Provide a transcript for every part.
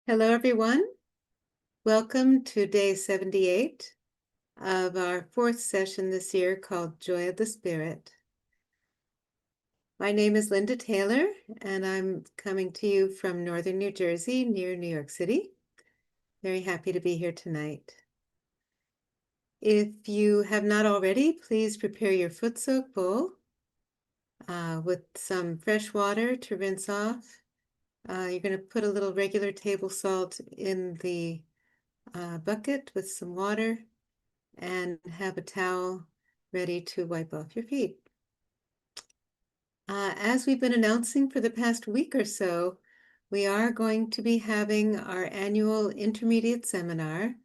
Hello, everyone. Welcome to day 78 of our fourth session this year called Joy of the Spirit. My name is Linda Taylor, and I'm coming to you from northern New Jersey, near New York City. Very happy to be here tonight. If you have not already, please prepare your foot soak bowl with some fresh water to rinse off. You're going to put a little regular table salt in the bucket with some water and have a towel ready to wipe off your feet. As we've been announcing for the past week or so, we are going to be having our annual intermediate seminar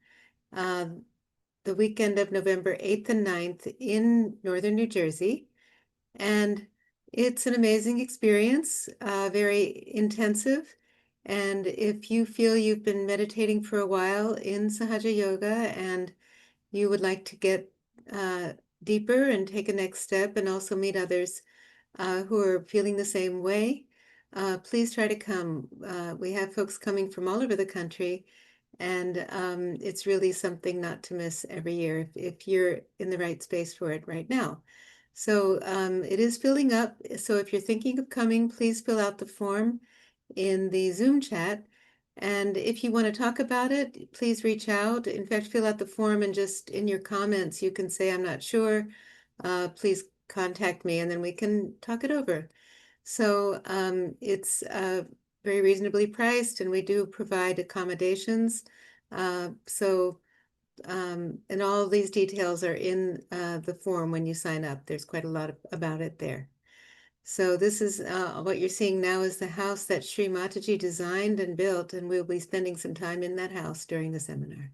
the weekend of November 8th and 9th in northern New Jersey. And it's an amazing experience, very intensive. And if you feel you've been meditating for a while in Sahaja Yoga and you would like to get deeper and take a next step and also meet others who are feeling the same way, please try to come. We have folks coming from all over the country, and it's really something not to miss every year if you're in the right space for it right now. So it is filling up. So if you're thinking of coming, please fill out the form in the Zoom chat. And if you want to talk about it, please reach out. In fact, fill out the form and just in your comments, you can say, I'm not sure. Please contact me and then we can talk it over. So it's very reasonably priced and we do provide accommodations. And all of these details are in the form when you sign up. There's quite a lot about it there. So this is what you're seeing now is the house that Shri Mataji designed and built, and we'll be spending some time in that house during the seminar.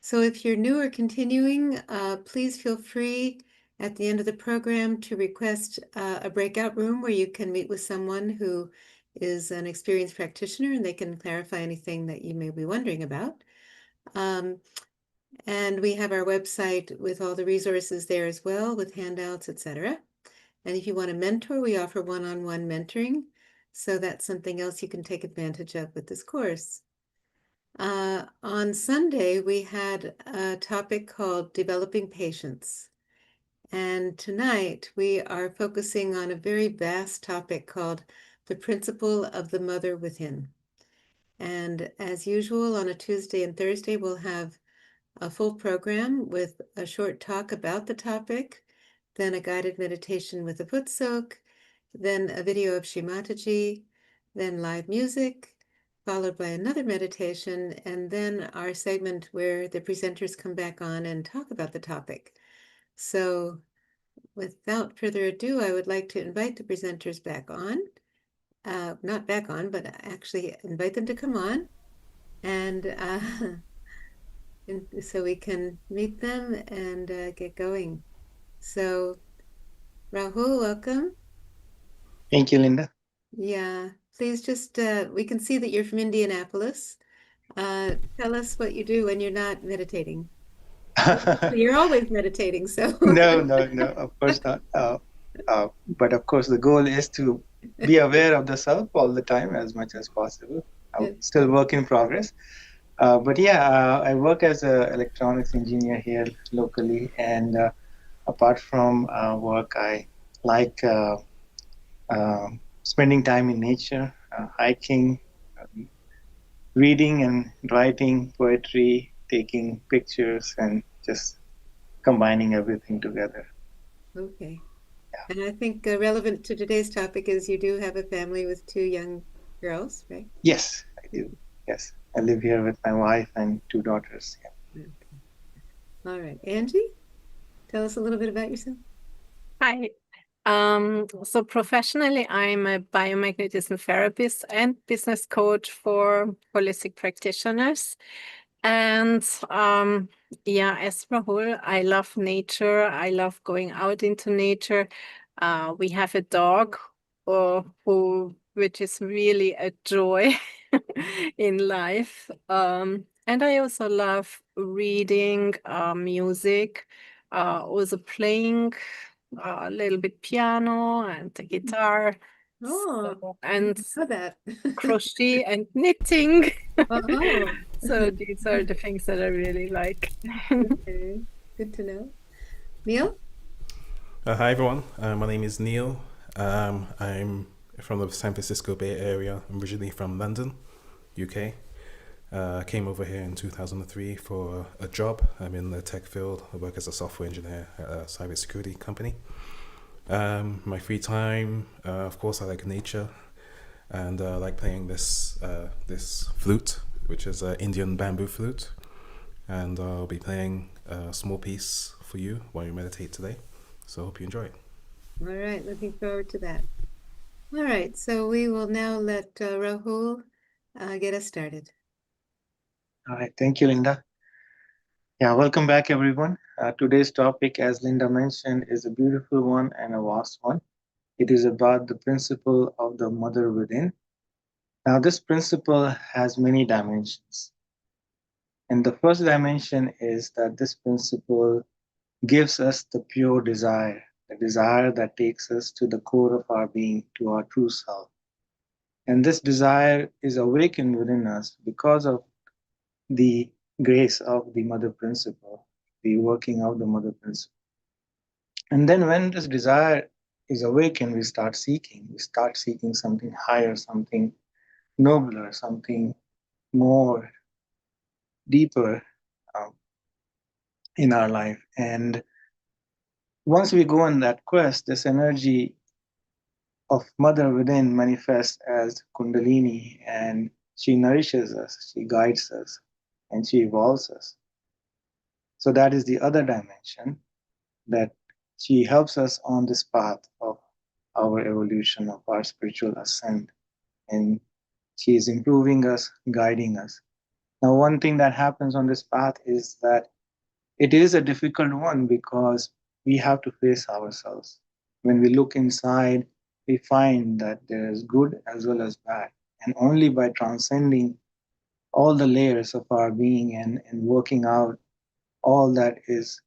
So if you're new or continuing, please feel free at the end of the program to request a breakout room where you can meet with someone who is an experienced practitioner and they can clarify anything that you may be wondering about. And we have our website with all the resources there as well, with handouts, etc. And if you want a mentor, we offer one-on-one mentoring. So that's something else you can take advantage of with this course. On Sunday, we had a topic called Developing Patience. And tonight, we are focusing on a very vast topic called The Principle of the Mother Within. And as usual, on a Tuesday and Thursday, we'll have a full program with a short talk about the topic, then a guided meditation with a foot soak, then a video of Shri Mataji, then live music, followed by another meditation, and then our segment where the presenters come back on and talk about the topic. So without further ado, I would like to invite the presenters back on, not back on, but actually invite them to come on. And so we can meet them and get going. So, Rahul, welcome. Thank you, Linda. Yeah, please just, we can see that you're from Indianapolis. Tell us what you do when you're not meditating. You're always meditating, so. No, of course not. But of course, the goal is to be aware of the self all the time as much as possible. I'm still work in progress. But yeah, I work as an electronics engineer here locally. And apart from work, I like spending time in nature, hiking, reading and writing poetry, taking pictures, and just combining everything together. Okay. And I think relevant to today's topic is you do have a family with two young girls, right? Yes, I do. Yes, I live here with my wife and two daughters. Yeah. Okay. All right. Angie, tell us a little bit about yourself. Hi. So professionally, I'm a biomagnetism therapist and business coach for holistic practitioners. And yeah, as Rahul, I love nature. I love going out into nature. We have a dog which is really a joy in life. And I also love reading, music, also playing a little bit piano and the guitar. Oh, and know that. crochet and knitting. Oh, So these are the things that I really like. okay. Good to know. Neil? Hi everyone, my name is Neil. I'm from the San Francisco Bay Area. I'm originally from London, UK. I came over here in 2003 for a job. I'm in the tech field. I work as a software engineer at a cybersecurity company. My free time, of course, I like nature, and I like playing this flute, which is an Indian bamboo flute. And I'll be playing a small piece for you while you meditate today. So I hope you enjoy it. All right, looking forward to that. All right, so we will now let Rahul get us started. All right, thank you, Linda. Yeah, welcome back, everyone. Today's topic, as Linda mentioned, is a beautiful one and a vast one. It is about the principle of the mother within. Now, this principle has many dimensions. And the first dimension is that this principle gives us the pure desire, the desire that takes us to the core of our being, to our true self. And this desire is awakened within us because of the grace of the mother principle, the working of the mother principle. And then when this desire is awakened, we start seeking. We start seeking something higher, something nobler, something more deeper um, in our life. And once we go on that quest, this energy of mother within manifests as Kundalini, and she nourishes us, she guides us, and she evolves us. So that is the other dimension, that she helps us on this path of our evolution, of our spiritual ascent. And she is improving us, guiding us. Now, one thing that happens on this path is that it is a difficult one because we have to face ourselves. When we look inside, we find that there is good as well as bad. And only by transcending all the layers of our being and working out all that is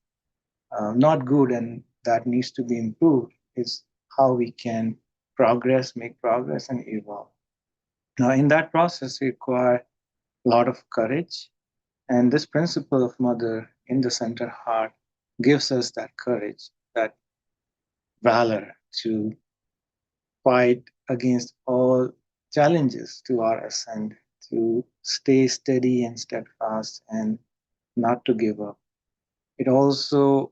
not good and that needs to be improved is how we can progress, make progress, and evolve. Now, in that process, we require a lot of courage. And this principle of mother in the center heart gives us that courage, that valor to fight against all challenges to our ascent, to stay steady and steadfast and not to give up. It also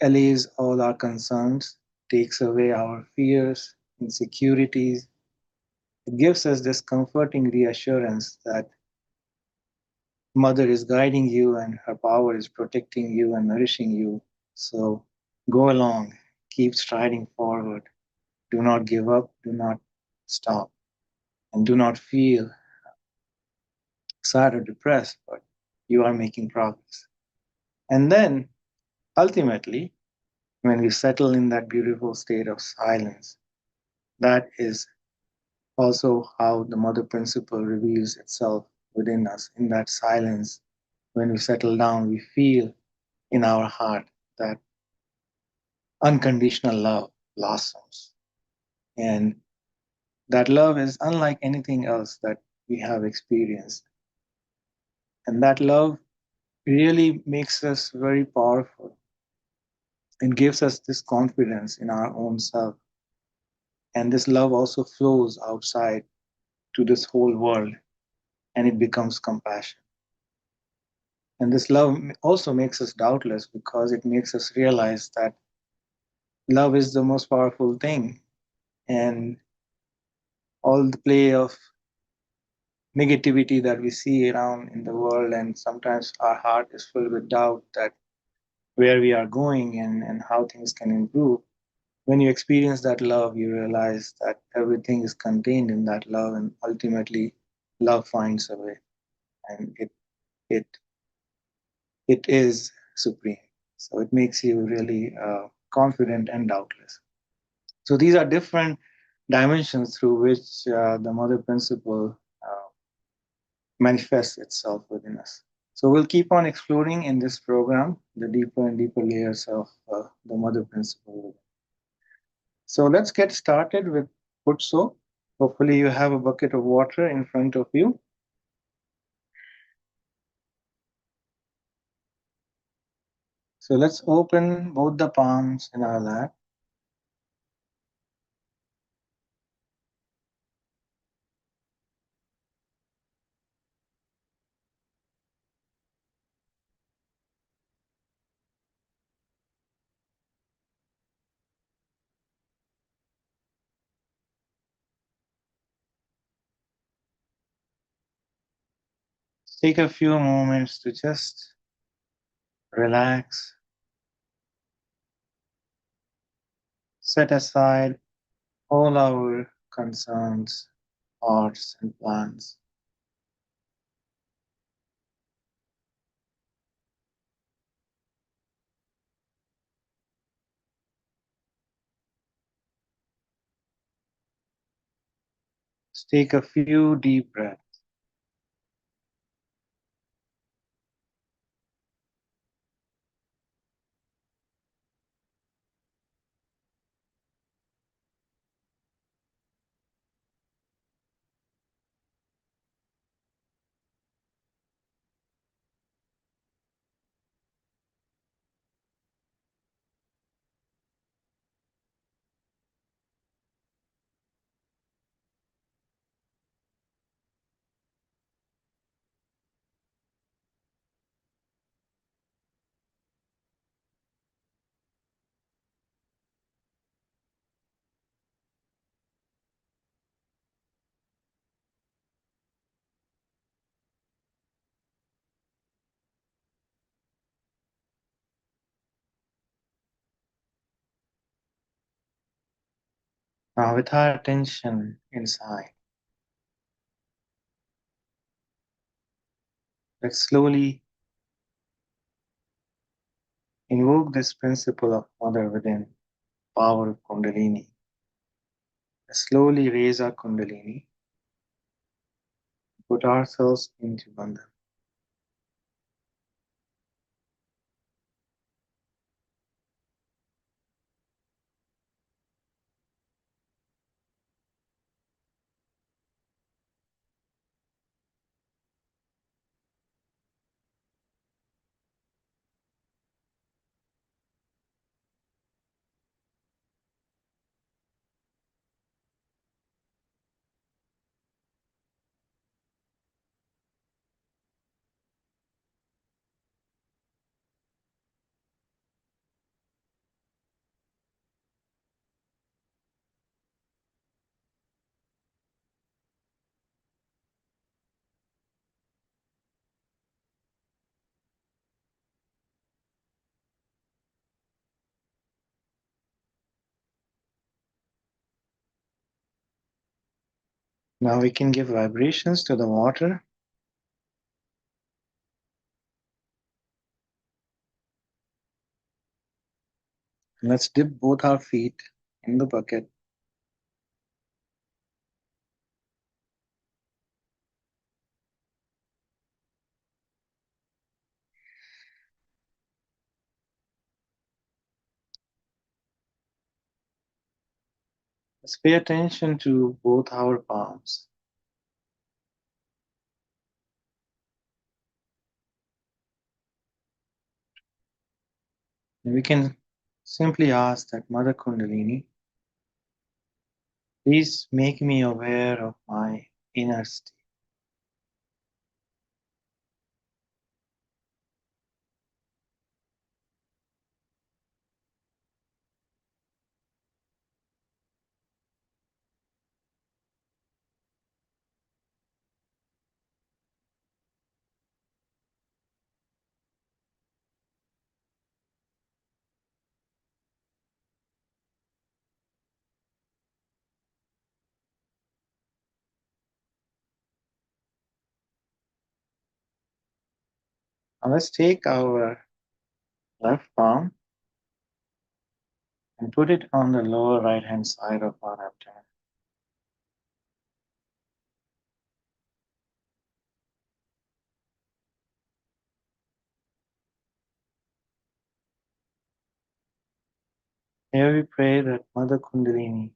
allays all our concerns, takes away our fears, insecurities. It gives us this comforting reassurance that Mother is guiding you and her power is protecting you and nourishing you. So go along, keep striding forward. Do not give up, do not stop, and do not feel sad or depressed, but you are making progress. And then ultimately, when we settle in that beautiful state of silence, that is also how the mother principle reveals itself within us. In that silence, when we settle down, we feel in our heart that unconditional love blossoms. And that love is unlike anything else that we have experienced. And that love really makes us very powerful and gives us this confidence in our own self. And this love also flows outside to this whole world and it becomes compassion. And this love also makes us doubtless because it makes us realize that love is the most powerful thing. And all the play of negativity that we see around in the world, and sometimes our heart is filled with doubt that where we are going and how things can improve. When you experience that love, you realize that everything is contained in that love, and ultimately, love finds a way, and it it is supreme. So it makes you really confident and doubtless. So these are different dimensions through which the mother principle manifests itself within us. So we'll keep on exploring in this program the deeper and deeper layers of the mother principle. So let's get started with put so. Hopefully, you have a bucket of water in front of you. So let's open both the palms in our lap. Take a few moments to just relax, set aside all our concerns, thoughts, and plans. Just take a few deep breaths. Now, with our attention inside, let's slowly invoke this principle of Mother within, power of Kundalini. Let's slowly raise our Kundalini, put ourselves into Bandhan. Now we can give vibrations to the water. Let's dip both our feet in the bucket. Let's pay attention to both our palms. And we can simply ask that Mother Kundalini, please make me aware of my inner state. Now let's take our left palm and put it on the lower right hand side of our abdomen. Here we pray that Mother Kundalini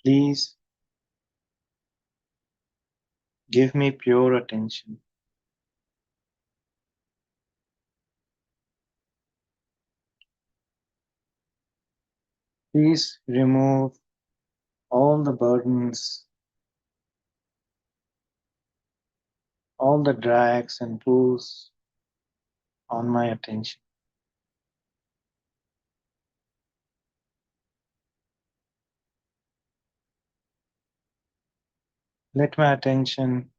Please give me pure attention. Please remove all the burdens, all the drags and pulls on my attention. Let my attention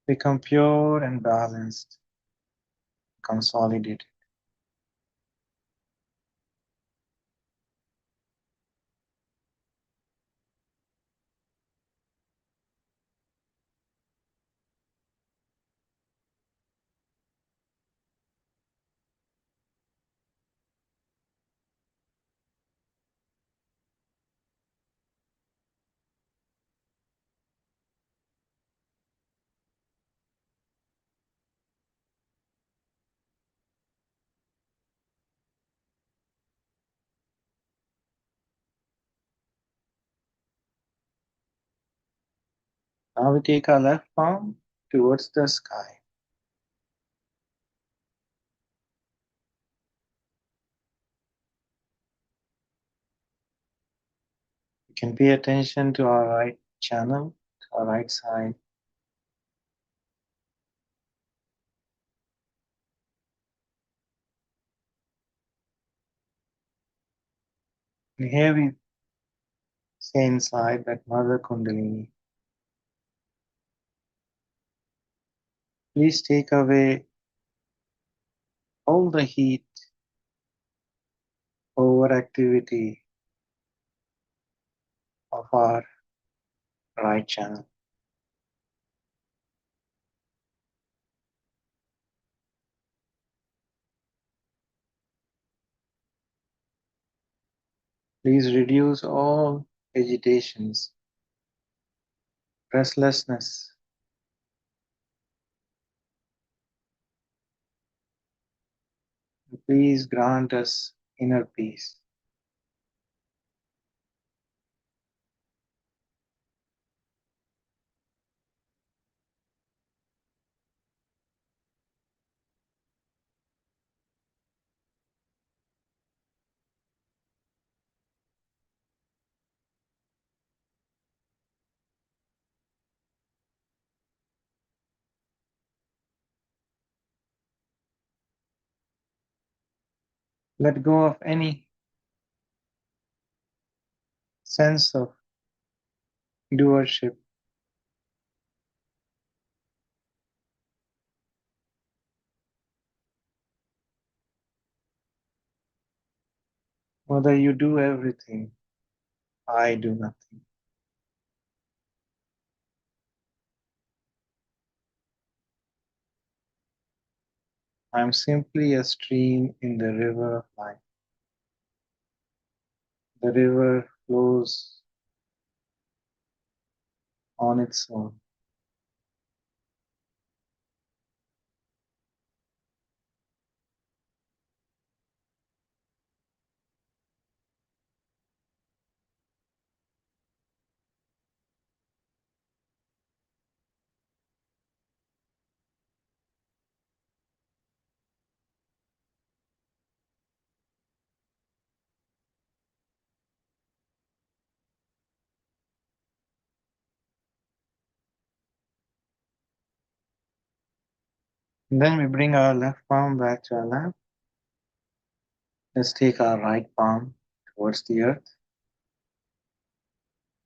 become pure and balanced, consolidated. Now we take our left palm towards the sky. We can pay attention to our right channel, to our right side. And here we say inside that Mother Kundalini, please take away all the heat, overactivity of our right channel. Please reduce all agitations, restlessness. Please grant us inner peace. Let go of any sense of doership. Mother, you do everything. I do nothing. I'm simply a stream in the river of life. The river flows on its own. And then we bring our left palm back to our lap. Let's take our right palm towards the earth.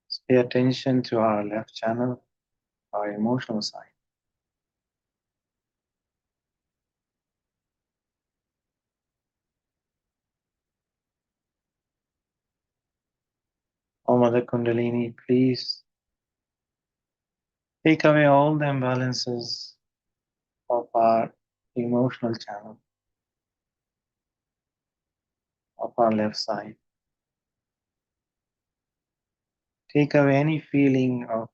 Let's pay attention to our left channel, our emotional side. Oh, Mother Kundalini, please take away all the imbalances of our emotional channel, of our left side. Take away any feeling of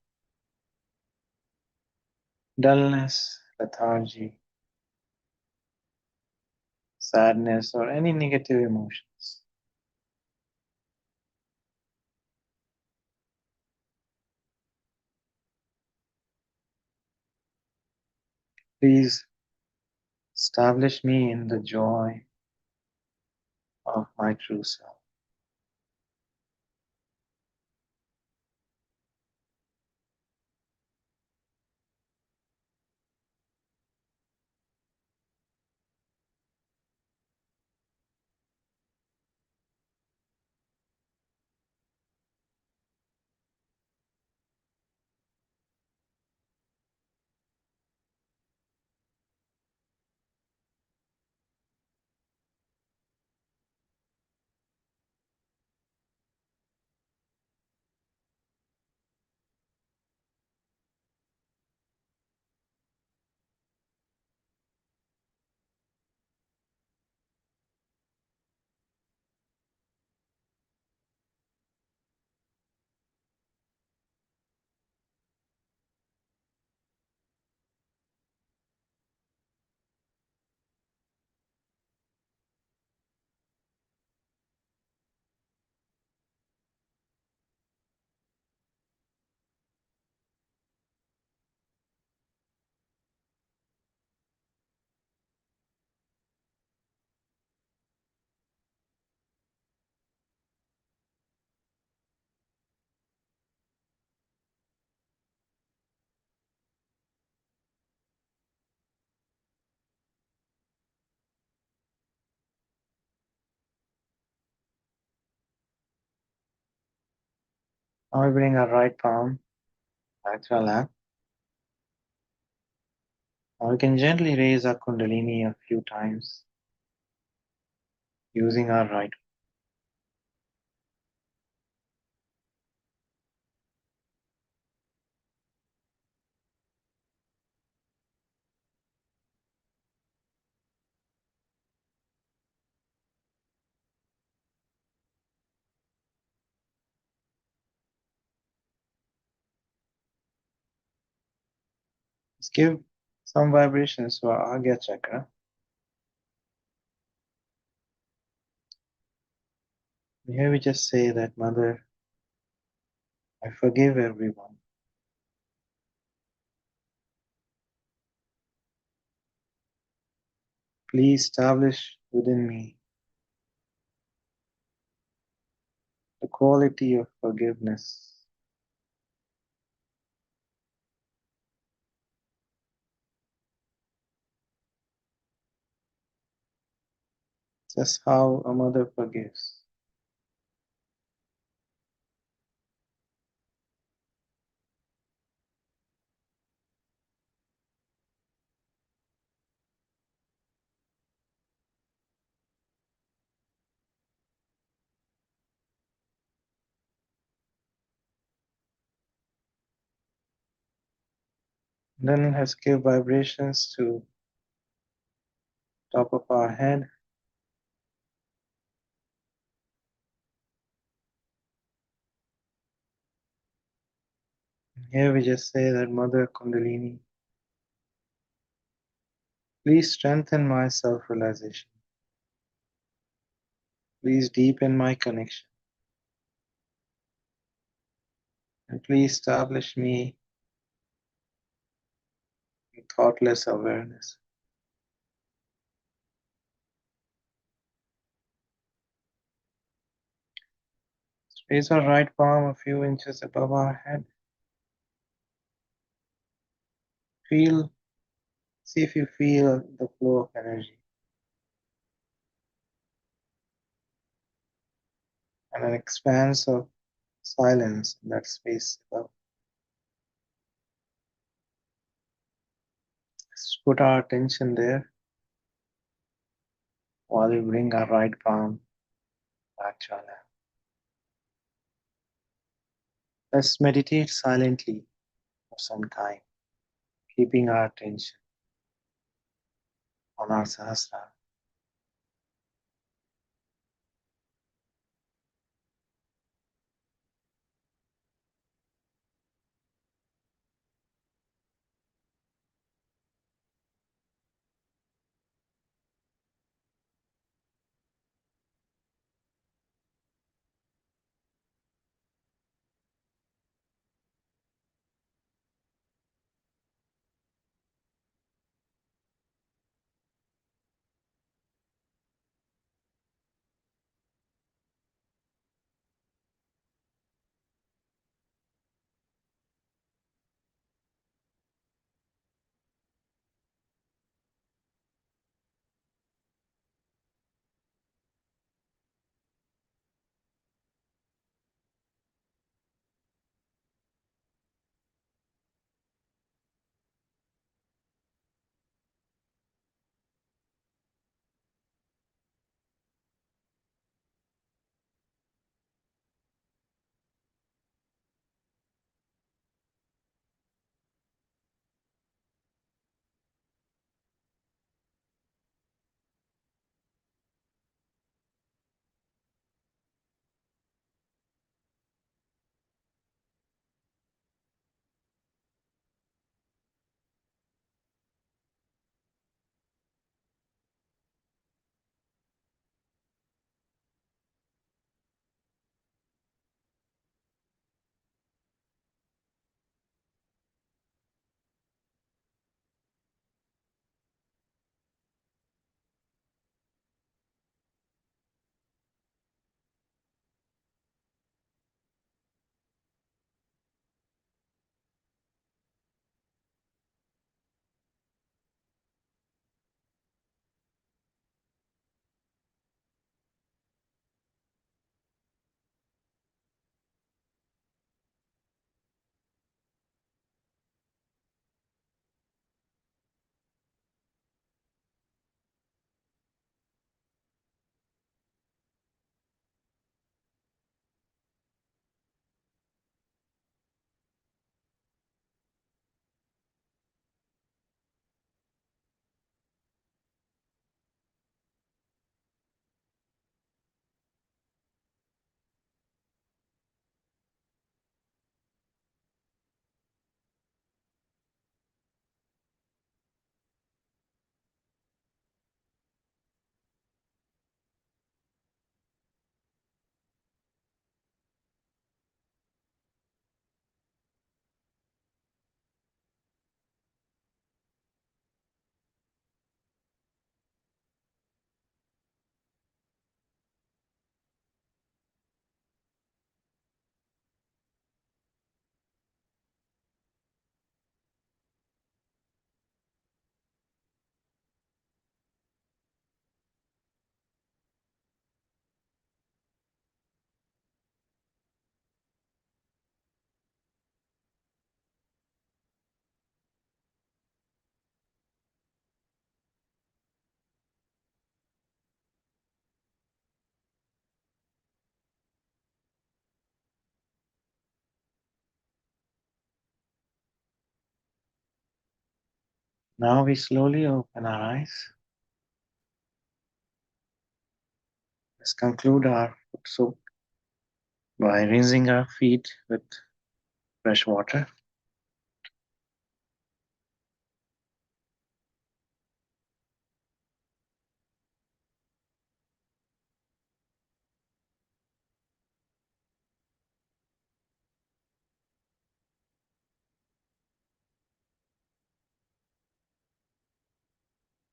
dullness, lethargy, sadness, or any negative emotions. Please establish me in the joy of my true self. Now we bring our right palm back to our lap. Now we can gently raise our Kundalini a few times using our right. Let's give some vibrations to our Agya chakra. Here we just say that, Mother, I forgive everyone. Please establish within me the quality of forgiveness. Just how a mother forgives. Then let's give vibrations to top of our head. Here we just say that, Mother Kundalini, please strengthen my self-realization. Please deepen my connection. And please establish me in thoughtless awareness. Raise our right palm a few inches above our head. See if you feel the flow of energy and an expanse of silence in that space above. Let's put our attention there while we bring our right palm back to our lap. Let's meditate silently for some time, keeping our attention on our Sahasrara. Now we slowly open our eyes. Let's conclude our foot soak by rinsing our feet with fresh water.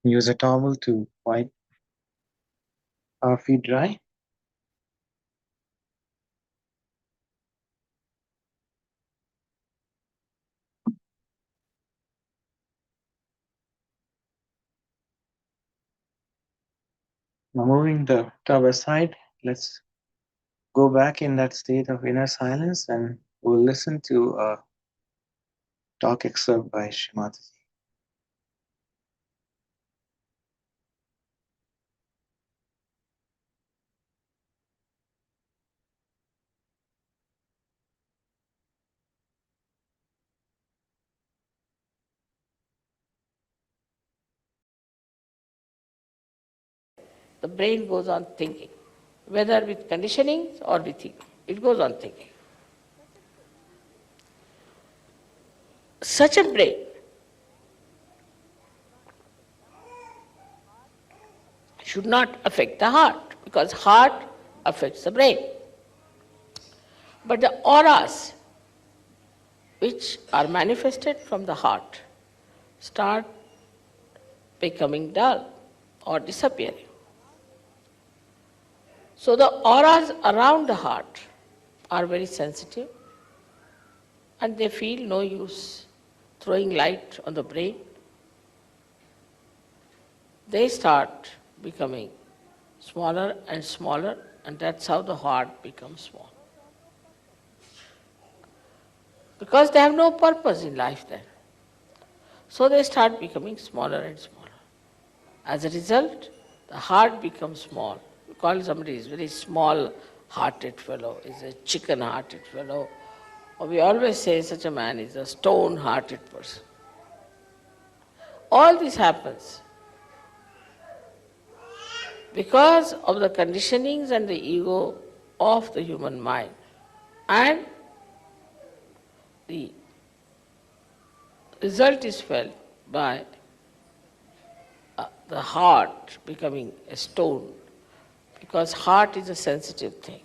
Use a towel to wipe our feet dry. Now moving the towel aside, let's go back in that state of inner silence and we'll listen to a talk excerpt by Shri Mataji. The brain goes on thinking, whether with conditionings or with ego. It goes on thinking. Such a brain should not affect the heart, because heart affects the brain. But the auras which are manifested from the heart start becoming dull or disappearing. So the auras around the heart are very sensitive and they feel no use throwing light on the brain. They start becoming smaller and smaller, and that's how the heart becomes small. Because they have no purpose in life then. So they start becoming smaller and smaller. As a result, the heart becomes small. You call somebody is very small-hearted fellow, is a chicken-hearted fellow. Or we always say such a man is a stone-hearted person. All this happens because of the conditionings and the ego of the human mind. And the result is felt by the heart becoming a stone, because heart is a sensitive thing.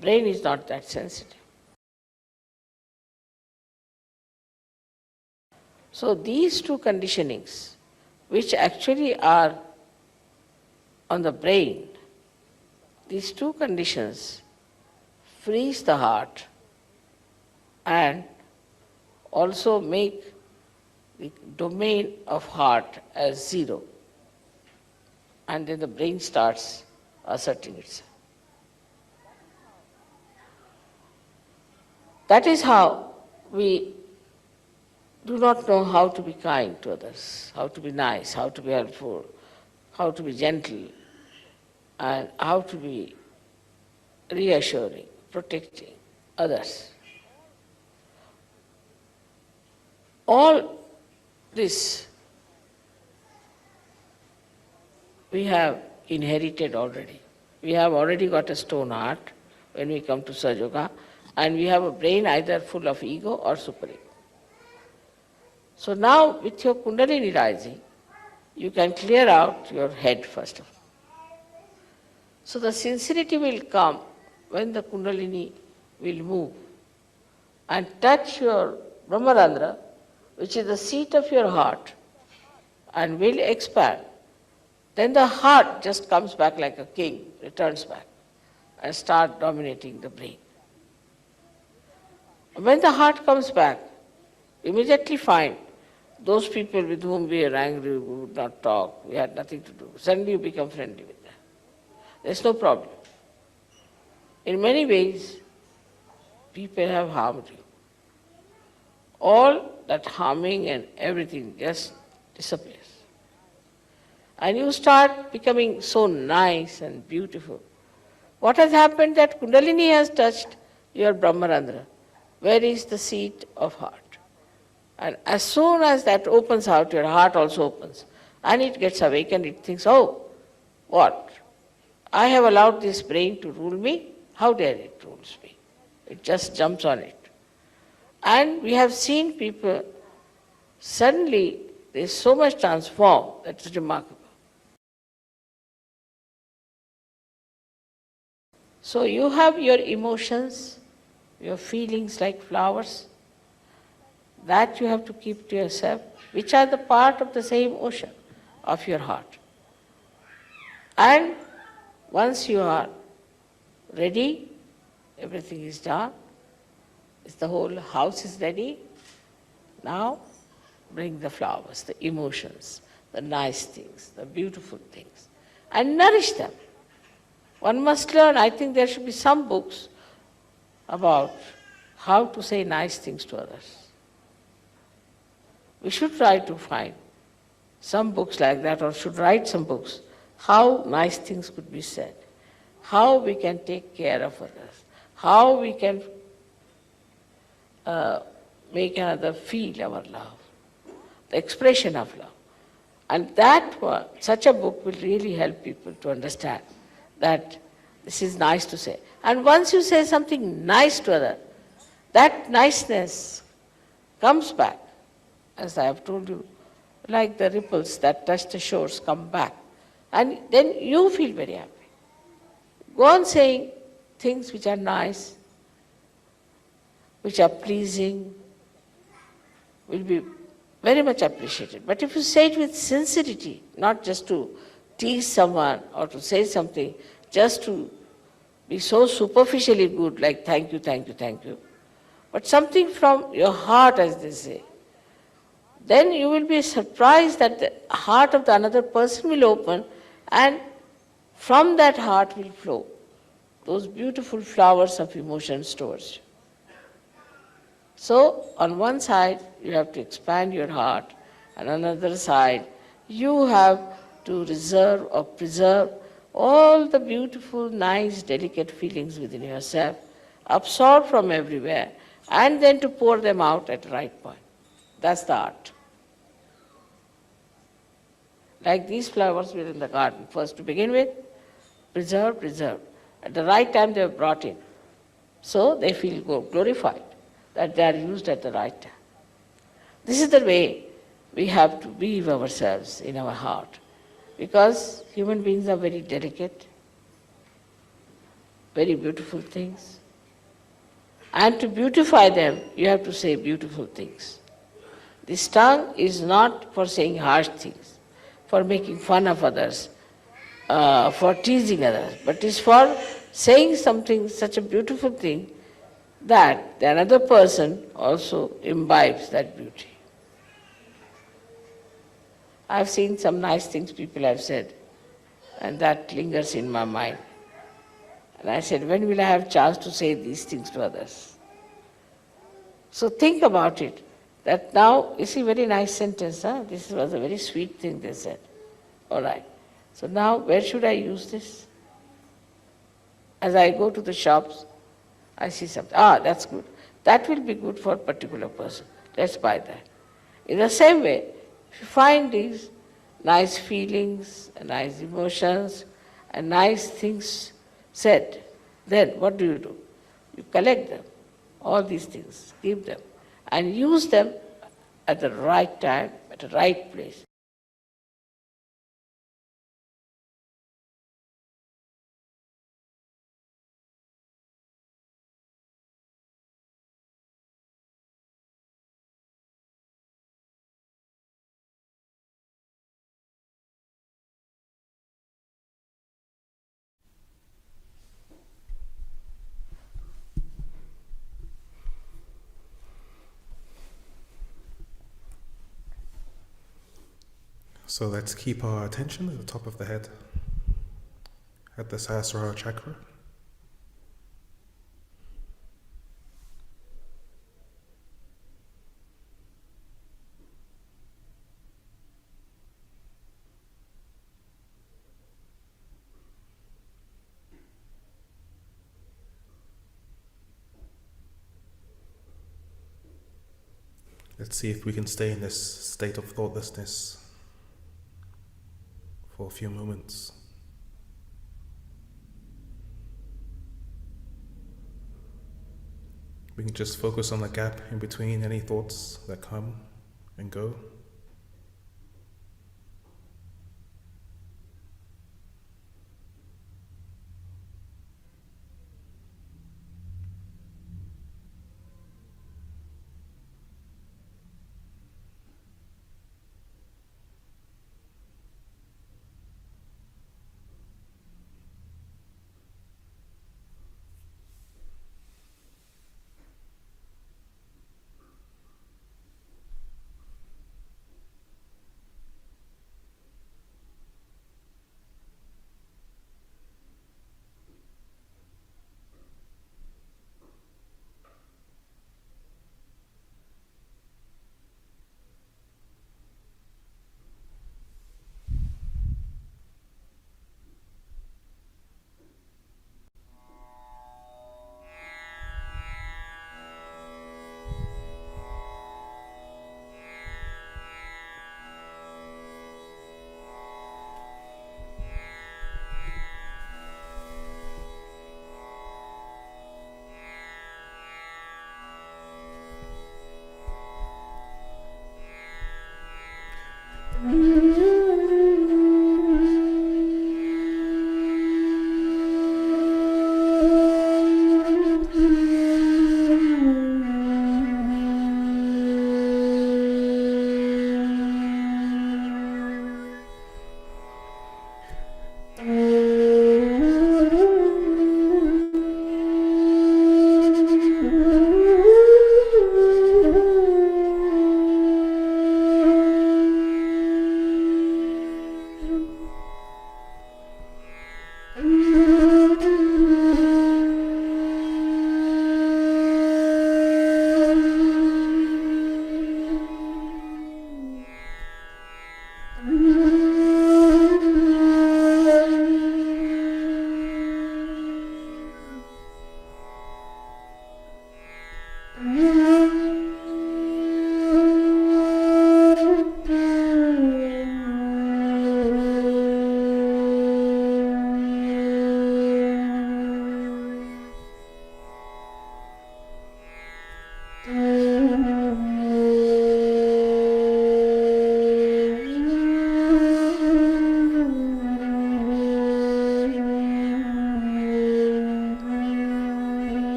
Brain is not that sensitive. So these two conditionings, which actually are on the brain, these two conditions freeze the heart and also make the domain of heart as zero. And then the brain starts asserting itself. That is how we do not know how to be kind to others, how to be nice, how to be helpful, how to be gentle, and how to be reassuring, protecting others. All this we have inherited already. We have already got a stone heart when we come to Sahaja Yoga, and we have a brain either full of ego or super ego. So now with your Kundalini rising, you can clear out your head first of all. So the sincerity will come when the Kundalini will move and touch your Brahmarandra, which is the seat of your heart, and will expand. Then the heart just comes back like a king, returns back, and starts dominating the brain. When the heart comes back, immediately find those people with whom we are angry, we would not talk, we had nothing to do. Suddenly you become friendly with them. There's no problem. In many ways, people have harmed you. All that harming and everything just disappears. And you start becoming so nice and beautiful. What has happened that Kundalini has touched your Brahmarandra? Where is the seat of heart? And as soon as that opens out, your heart also opens. And it gets awakened, it thinks, oh, what? I have allowed this brain to rule me? How dare it rules me? It just jumps on it. And we have seen people, suddenly they're so much transformed, that's remarkable. So you have your emotions, your feelings like flowers, that you have to keep to yourself, which are the part of the same ocean of your heart. And once you are ready, everything is done, the whole house is ready, now bring the flowers, the emotions, the nice things, the beautiful things, and nourish them. One must learn, I think there should be some books about how to say nice things to others. We should try to find some books like that, or should write some books, how nice things could be said, how we can take care of others, how we can make another feel our love, the expression of love. And that one, such a book will really help people to understand that this is nice to say. And once you say something nice to others, that niceness comes back, as I have told you, like the ripples that touch the shores come back. And then you feel very happy. Go on saying things which are nice, which are pleasing, will be very much appreciated. But if you say it with sincerity, not just to tease someone or to say something, just to be so superficially good, like thank you, thank you, thank you, but something from your heart, as they say, then you will be surprised that the heart of the another person will open, and from that heart will flow those beautiful flowers of emotions towards you. So, on one side, you have to expand your heart, and on another side, you have to reserve or preserve all the beautiful, nice, delicate feelings within yourself, absorb from everywhere, and then to pour them out at the right point. That's the art. Like these flowers were in the garden. First, to begin with, preserve, preserve. At the right time, they are brought in. So they feel glorified that they are used at the right time. This is the way we have to weave ourselves in our heart, because human beings are very delicate, very beautiful things. And to beautify them, you have to say beautiful things. This tongue is not for saying harsh things, for making fun of others, for teasing others, but is for saying something, such a beautiful thing, that the another person also imbibes that beauty. I've seen some nice things people have said, and that lingers in my mind. And I said, when will I have chance to say these things to others? So think about it, that now, you see, very nice sentence, huh? This was a very sweet thing they said. All right. So now, where should I use this? As I go to the shops, I see something. Ah, that's good. That will be good for a particular person. Let's buy that. In the same way, if you find these nice feelings, nice emotions, and nice things said, then what do? You collect them, all these things, keep them, and use them at the right time, at the right place. So let's keep our attention at the top of the head, at the Sahasrara chakra. Let's see if we can stay in this state of thoughtlessness for a few moments. We can just focus on the gap in between any thoughts that come and go.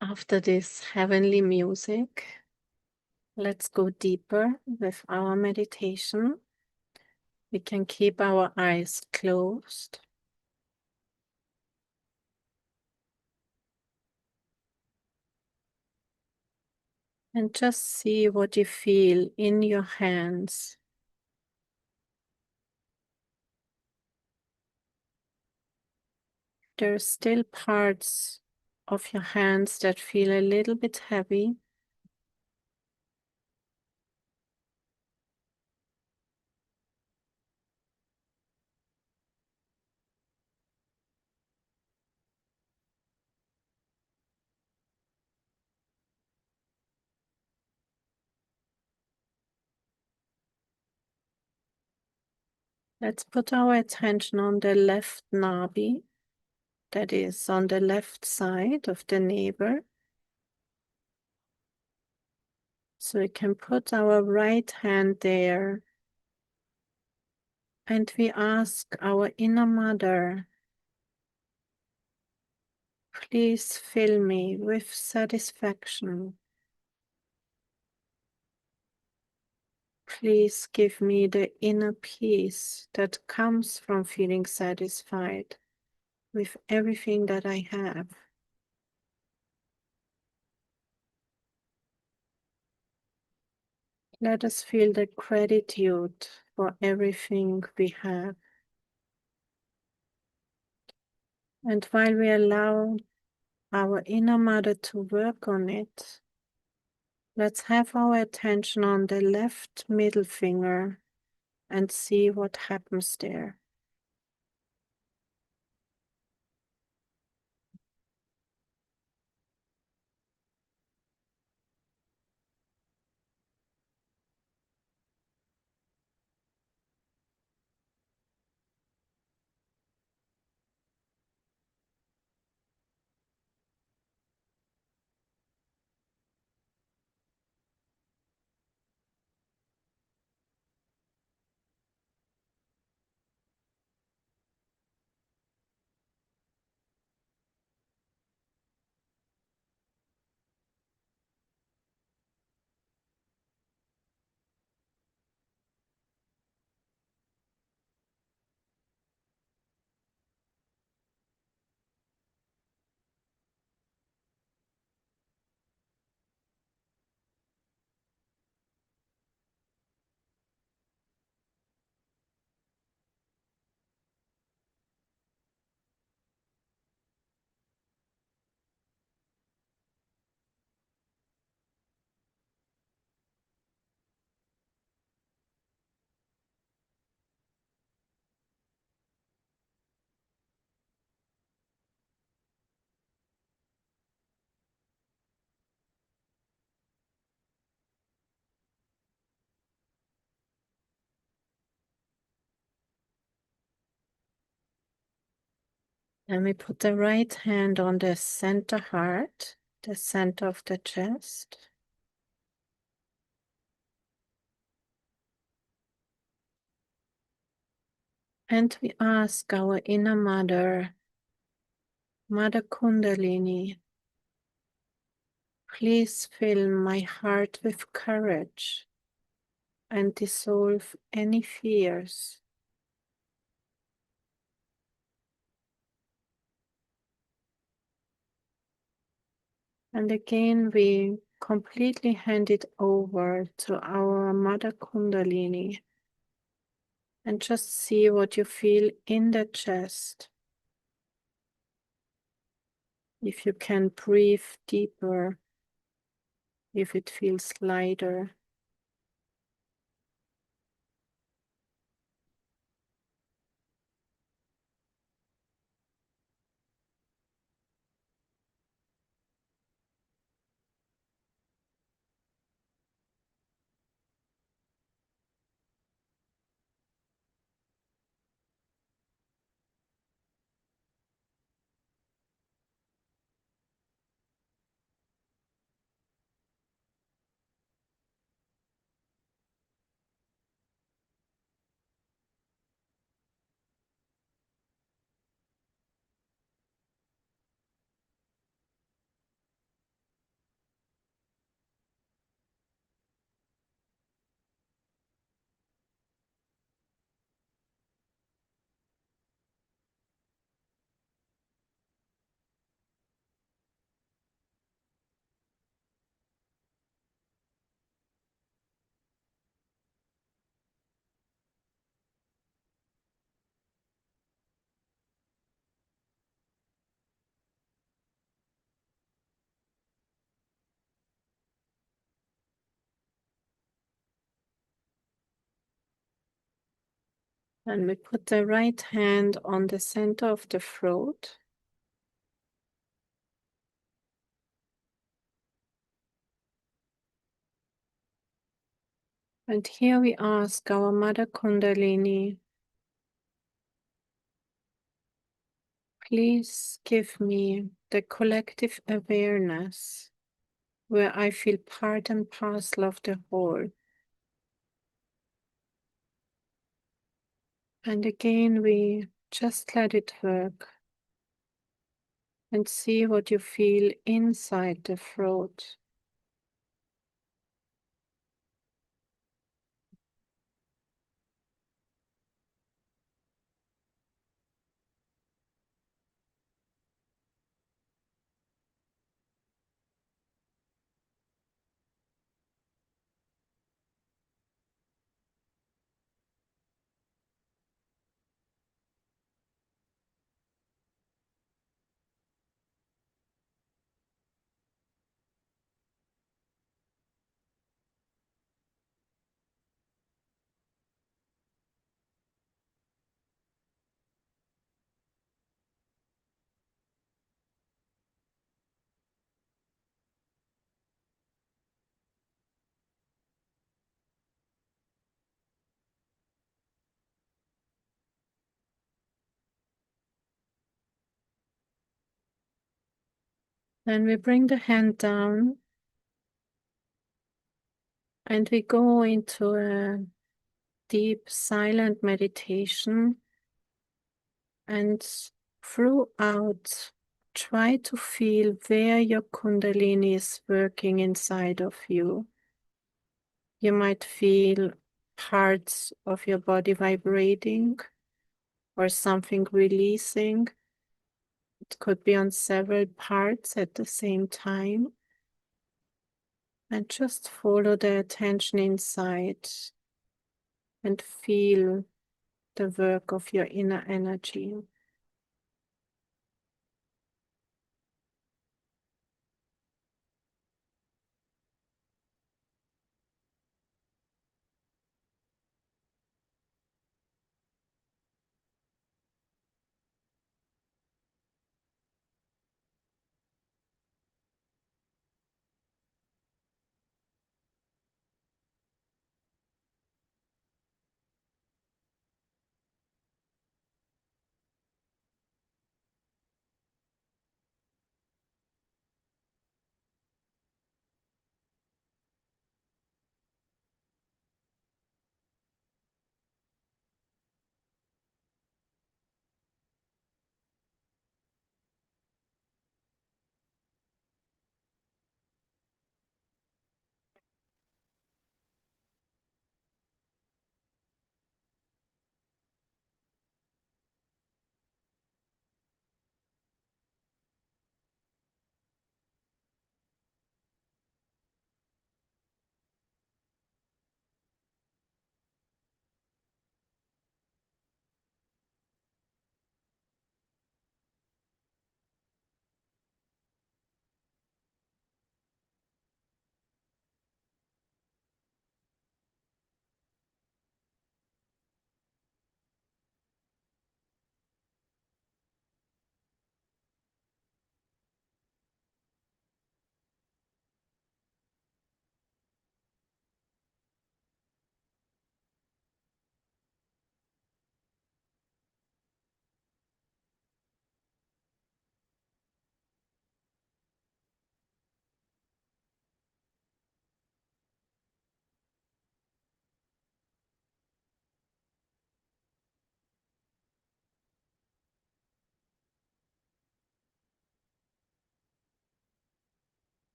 After this heavenly music, let's go deeper with our meditation. We can keep our eyes closed. And just see what you feel in your hands. There are still parts of your hands that feel a little bit heavy. Let's put our attention on the left nabi, that is on the left side of the navel. So we can put our right hand there and we ask our inner mother, please fill me with satisfaction. Please give me the inner peace that comes from feeling satisfied with everything that I have. Let us feel the gratitude for everything we have. And while we allow our inner mother to work on it, let's have our attention on the left middle finger and see what happens there. And we put the right hand on the center heart, the center of the chest. And we ask our inner mother, Mother Kundalini, please fill my heart with courage and dissolve any fears. And again, we completely hand it over to our Mother Kundalini and just see what you feel in the chest. If you can breathe deeper, if it feels lighter. And we put the right hand on the center of the throat. And here we ask our Mother Kundalini, please give me the collective awareness where I feel part and parcel of the whole. And again, we just let it work and see what you feel inside the throat. Then we bring the hand down and we go into a deep silent meditation, and throughout try to feel where your Kundalini is working inside of you. You might feel parts of your body vibrating or something releasing. It could be on several parts at the same time. And just follow the attention inside and feel the work of your inner energy.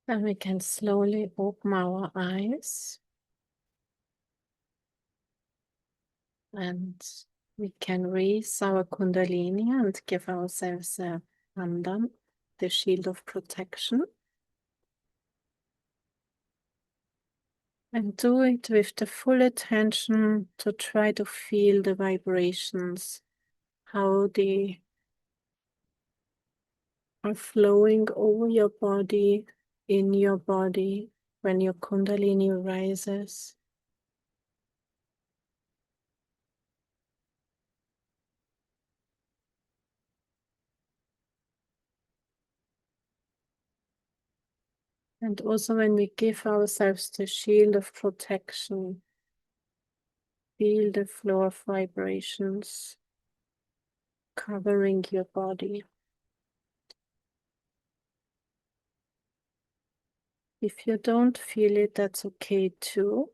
Then we can slowly open our eyes and we can raise our Kundalini and give ourselves a bandhan, the shield of protection. And do it with the full attention to try to feel the vibrations, how they are flowing over your body, in your body, when your Kundalini rises. And also when we give ourselves the shield of protection, feel the flow of vibrations covering your body. If you don't feel it, that's okay too.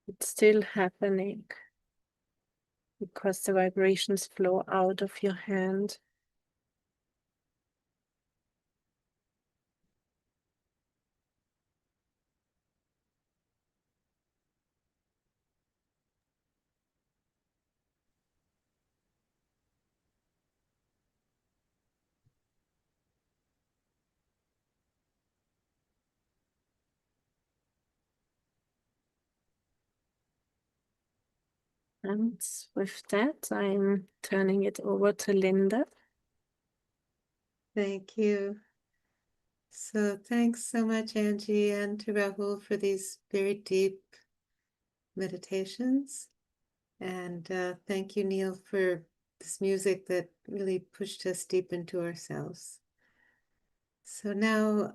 It's still happening because the vibrations flow out of your hand. And with that, I'm turning it over to Linda. Thank you. So thanks so much, Angie, and to Rahul for these very deep meditations. And thank you, Neil, for this music that really pushed us deep into ourselves. So now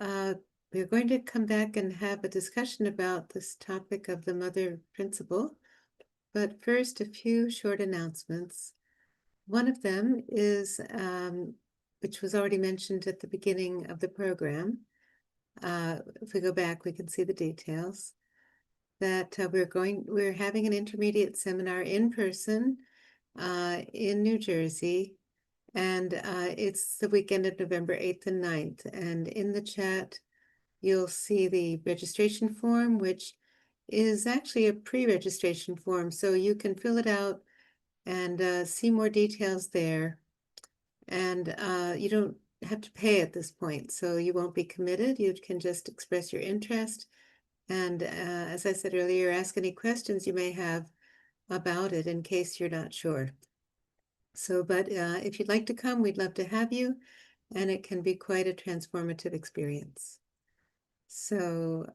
we're going to come back and have a discussion about this topic of the mother principle. But first, a few short announcements. One of them is, which was already mentioned at the beginning of the program. If we go back, we can see the details. That we're having an intermediate seminar in person in New Jersey, and it's the weekend of November 8th and 9th. And in the chat, you'll see the registration form, which is actually a pre-registration form, so you can fill it out and see more details there. And you don't have to pay at this point, so you won't be committed. You can just express your interest. And as I said earlier, ask any questions you may have about it in case you're not sure. So, but if you'd like to come, we'd love to have you, and it can be quite a transformative experience. So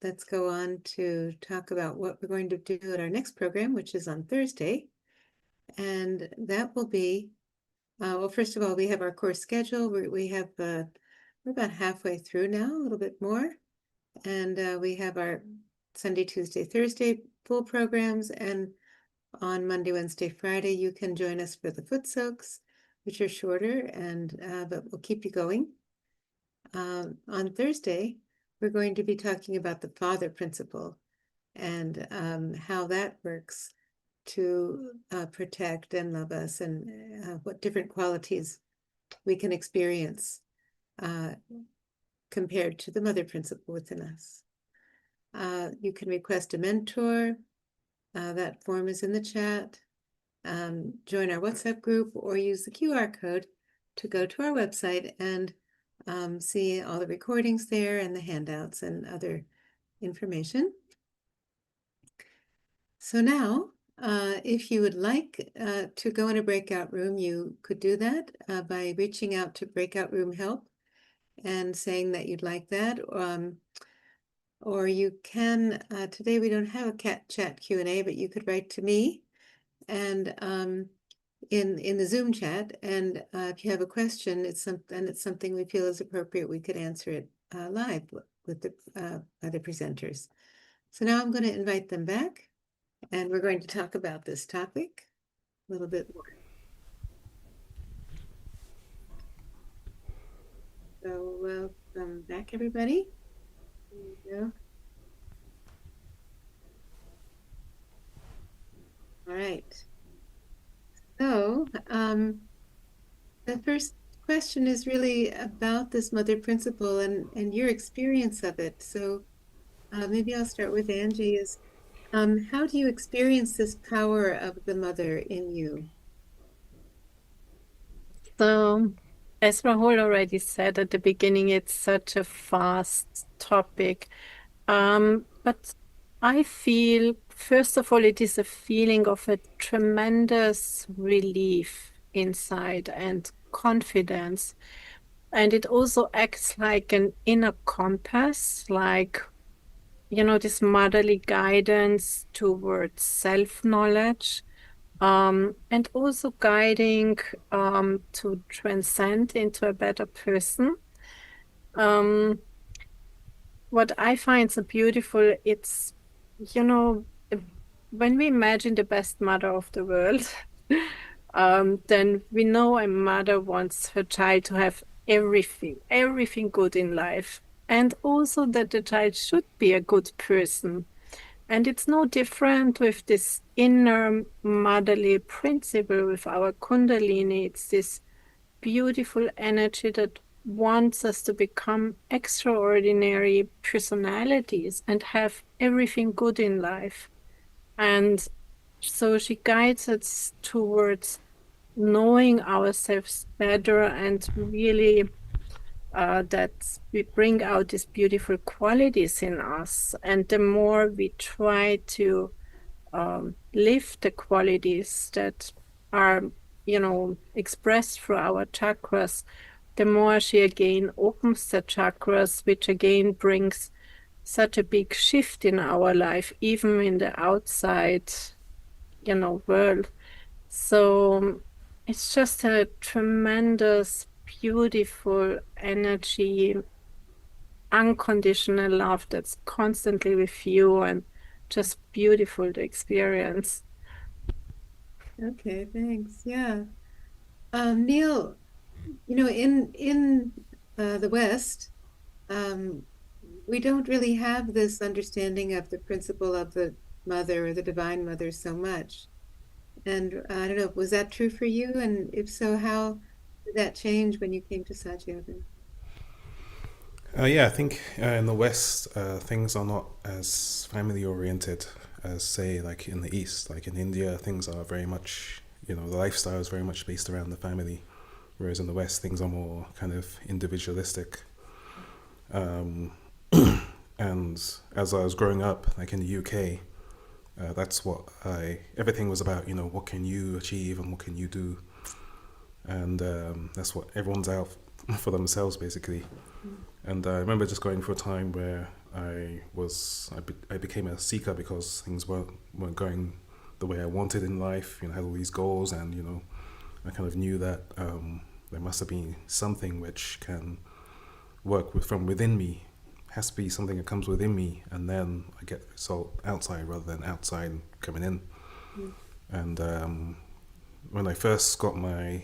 let's go on to talk about what we're going to do at our next program, which is on Thursday. And that will be, well, first of all, we have our course schedule. We're about halfway through now, a little bit more. And we have our Sunday, Tuesday, Thursday full programs. And on Monday, Wednesday, Friday, you can join us for the foot soaks, which are shorter, and but we'll keep you going. On Thursday, we're going to be talking about the father principle and how that works to protect and love us, and what different qualities we can experience compared to the mother principle within us. You can request a mentor. That form is in the chat. Join our WhatsApp group or use the QR code to go to our website and see all the recordings there and the handouts and other information. So now, if you would like to go in a breakout room, you could do that by reaching out to breakout room help and saying that you'd like that. Or you can, today we don't have a chat Q&A, but you could write to me and in the Zoom chat. And if you have a question, it's something we feel is appropriate, we could answer it live with the other presenters. So now I'm going to invite them back, and we're going to talk about this topic a little bit more. So welcome back, everybody. There you go. All right. So the first question is really about this mother principle and your experience of it. So maybe I'll start with Angie. How do you experience this power of the mother in you? So, as Rahul already said at the beginning, it's such a vast topic. But I feel, first of all, it is a feeling of a tremendous relief inside and confidence. And it also acts like an inner compass, like, this motherly guidance towards self-knowledge, and also guiding to transcend into a better person. What I find so beautiful, it's, you know, when we imagine the best mother of the world, then we know a mother wants her child to have everything good in life. And also that the child should be a good person. And it's no different with this inner motherly principle with our Kundalini. It's this beautiful energy that wants us to become extraordinary personalities and have everything good in life. And so she guides us towards knowing ourselves better and really that we bring out these beautiful qualities in us. And the more we try to live the qualities that are, expressed through our chakras, the more she again opens the chakras, which again brings such a big shift in our life, even in the outside, world. So it's just a tremendous, beautiful energy, unconditional love that's constantly with you and just beautiful to experience. Okay, thanks. Yeah. Neil, in the West, we don't really have this understanding of the principle of the mother or the divine mother so much. And I don't know, was that true for you? And if so, how did that change when you came to Sahaja Yoga? Yeah, I think in the West, things are not as family oriented as, say, like in the East. Like in India, things are very much, the lifestyle is very much based around the family, whereas in the West, things are more kind of individualistic. And as I was growing up, like in the UK, that's what everything was about, what can you achieve and what can you do? And that's what everyone's out for themselves, basically. And I remember just going through a time where I became a seeker because things weren't going the way I wanted in life. I had all these goals, and I kind of knew that there must have been something which can work from within me. It has to be something that comes within me, and then I get the result outside rather than outside coming in. And when I first got my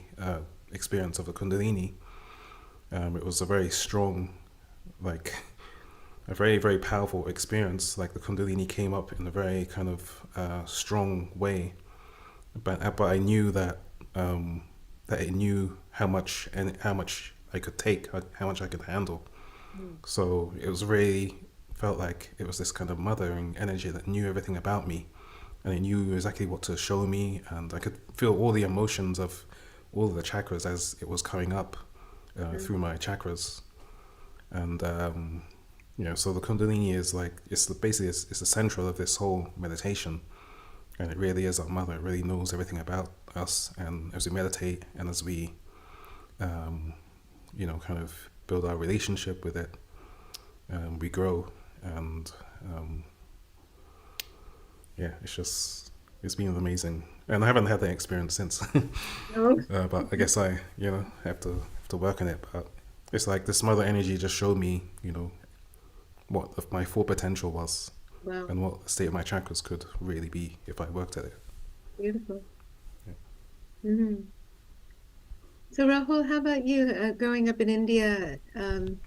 experience of the Kundalini, it was a very strong, like a very, very powerful experience. Like the Kundalini came up in a very kind of strong way, but I knew that it knew how much I could take, how much I could handle. So it was really felt like it was this kind of mothering energy that knew everything about me, and it knew exactly what to show me, and I could feel all the emotions of all of the chakras as it was coming up through my chakras. And so the Kundalini is like, it's the central of this whole meditation, and it really is our mother. It really knows everything about us, and as we meditate and as we kind of build our relationship with it, we grow. And it's been amazing, and I haven't had that experience since. But I guess I have to work on it. But it's like this mother energy just showed me what my full potential was. Wow. And what the state of my chakras could really be if I worked at it. Beautiful. Yeah. So Rahul, how about you? Growing up in India and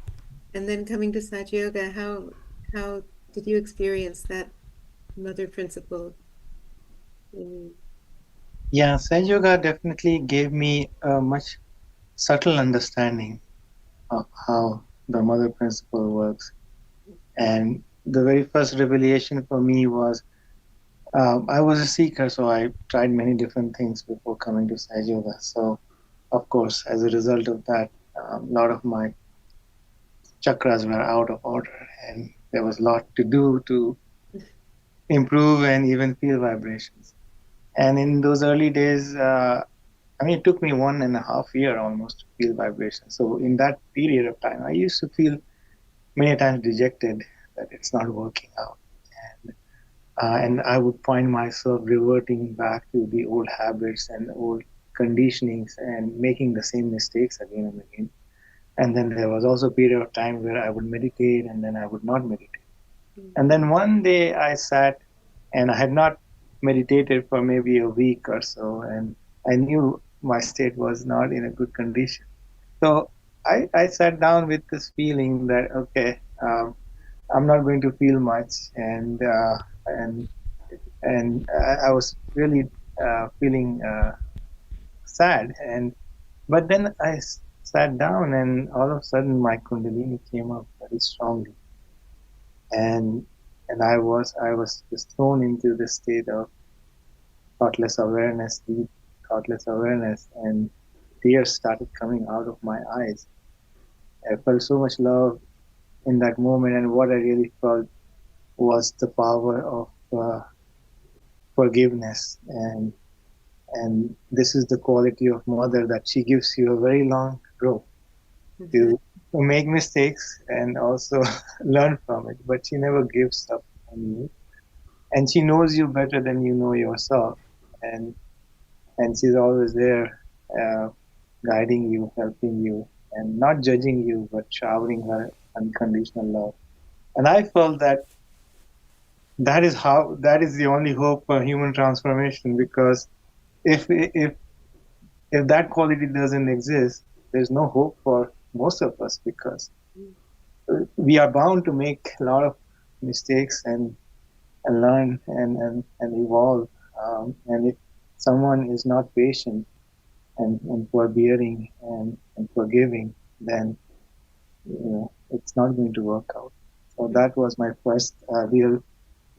then coming to Sahaja Yoga, how did you experience that mother principle? Yeah, Sahaja Yoga definitely gave me a much subtle understanding of how the mother principle works. And the very first revelation for me was I was a seeker, so I tried many different things before coming to Sahaja Yoga. So, of course, as a result of that, a lot of my chakras were out of order, and there was a lot to do to improve and even feel vibrations. And in those early days, I mean, it took me 1.5 years almost to feel vibrations. So in that period of time, I used to feel many times dejected that it's not working out. And I would find myself reverting back to the old habits and old conditionings and making the same mistakes again and again. And then there was also a period of time where I would meditate and then I would not meditate. And then one day I sat and I had not meditated for maybe a week or so, and I knew my state was not in a good condition. So I sat down with this feeling that, okay, I'm not going to feel much, and I was really feeling sad. But then I sat down, and all of a sudden my kundalini came up very strongly, and I was just thrown into this state of thoughtless awareness, deep thoughtless awareness, and tears started coming out of my eyes. I felt so much love in that moment, and what I really felt was the power of forgiveness, and this is the quality of mother, that she gives you a very long rope to make mistakes and also learn from it, but she never gives up on you, and she knows you better than you know yourself, and she's always there, guiding you, helping you, and not judging you, but showering her unconditional love. And I felt that that is the only hope for human transformation, because if that quality doesn't exist, there's no hope for most of us, because we are bound to make a lot of mistakes and learn and evolve. And if someone is not patient and forbearing and forgiving, then it's not going to work out. So that was my first real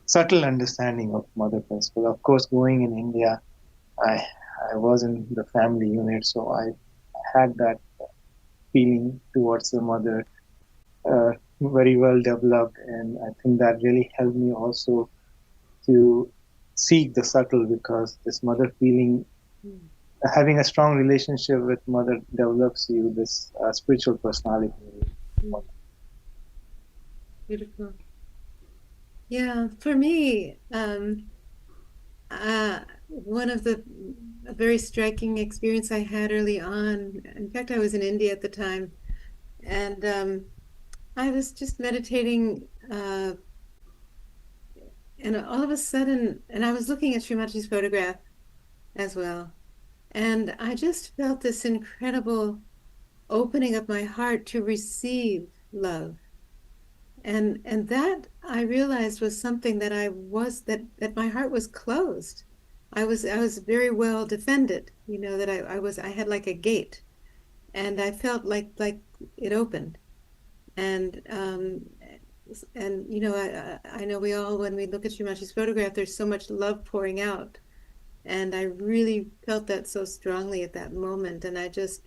subtle understanding of mother principle. Of course, going in India, I I was in the family unit, so I had that feeling towards the mother uh, very well developed, and I think that really helped me also to seek the subtle, because this mother feeling, having a strong relationship with mother develops you this spiritual personality. Beautiful. Yeah, for me, one of the a very striking experience I had early on. In fact, I was in India at the time, and I was just meditating, and all of a sudden, and I was looking at Shri Mataji's photograph as well, and I just felt this incredible opening of my heart to receive love. And that I realized was something that that my heart was closed. I was very well defended, that I had like a gate, and I felt like it opened. And I know we all, when we look at Shumachi's photograph, there's so much love pouring out. And I really felt that so strongly at that moment. And I just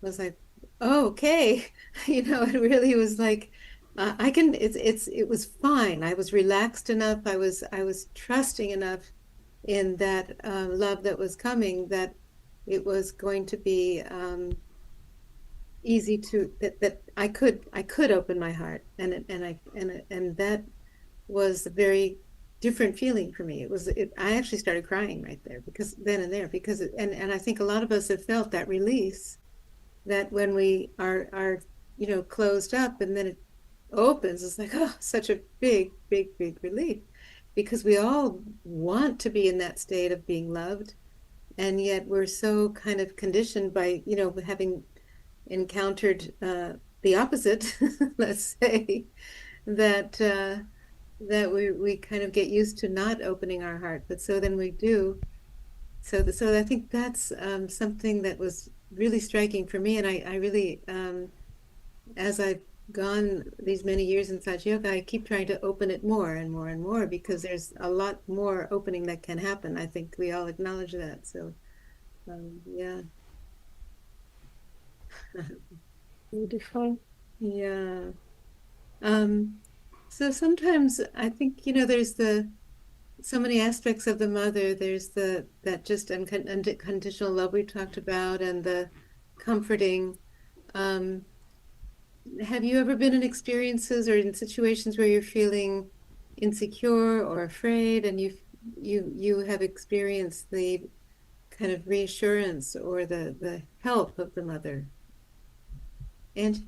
was like, oh, okay. It really was like, it was fine. I was relaxed enough. I was trusting enough in that love that was coming, that it was going to be easy that I could open my heart, and that was a very different feeling for me. I actually started crying right there, because then and there, because and I think a lot of us have felt that release, that when we are closed up and then it opens, it's like, oh, such a big, big, big relief, because we all want to be in that state of being loved, and yet we're so kind of conditioned by having encountered the opposite, let's say, that we kind of get used to not opening our heart, but so then we do. So I think that's something that was really striking for me. And I really, as I've gone these many years in Sahaja Yoga, I keep trying to open it more and more and more, because there's a lot more opening that can happen. I think we all acknowledge that. So, yeah. Beautiful. Yeah. So sometimes I think, there's so many aspects of the mother. There's that just unconditional love we talked about, and the comforting. Um, have you ever been in experiences or in situations where you're feeling insecure or afraid, and you have experienced the kind of reassurance or the help of the mother? And